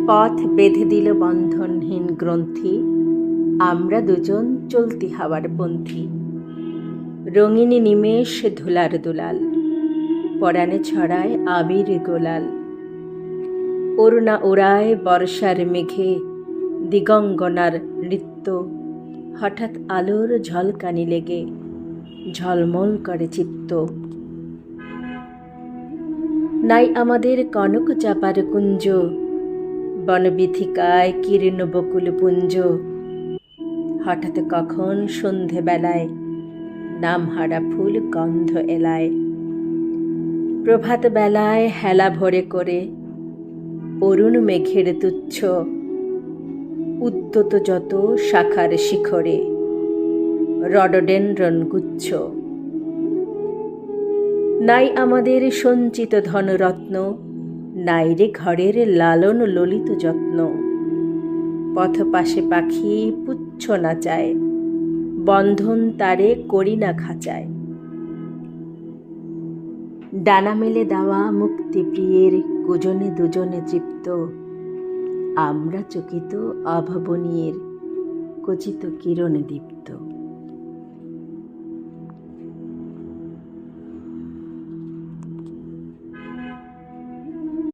পথ বেঁধে দিল বন্ধনহীন গ্রন্থি, আমরা দুজন চলতি হাওয়ার পন্থী। রঙিনী নিমেষ ধুলার দুলাল, পরাণে ছড়ায় আবির গোলাল। অরুণা ওড়ায় বর্ষার মেঘে দিগঙ্গনার নৃত্য, হঠাৎ আলোর ঝলকানি লেগে ঝলমল করে চিত্ত। নাই আমাদের কনক চাপার কুঞ্জ, বনবিথিকায় কীর্ণ বকুল পুঞ্জ। হঠাৎ কখন সন্ধেবেলায় নামহারা ফুল গন্ধ এলায়। প্রভাত বেলায় হেলা ভরে করে অরুণ মেঘের তুচ্ছ, উদ্যত যত শাখার শিখরে রডোডেনড্রন গুচ্ছ। নাই আমাদের সঞ্চিত ধনরত্ন, নাই রে ঘরের লালন ললিত যত্ন। পথ পাশে পাখি পুচ্ছ নাচায়, বন্ধন তারে করি না খাঁচায়। ডানা মেলে দেওয়া মুক্তিপ্রিয়ের কুজনে দুজনে তৃপ্ত, আমরা চকিত অভাবনীয়ের কচিত কিরণ দীপ্ত।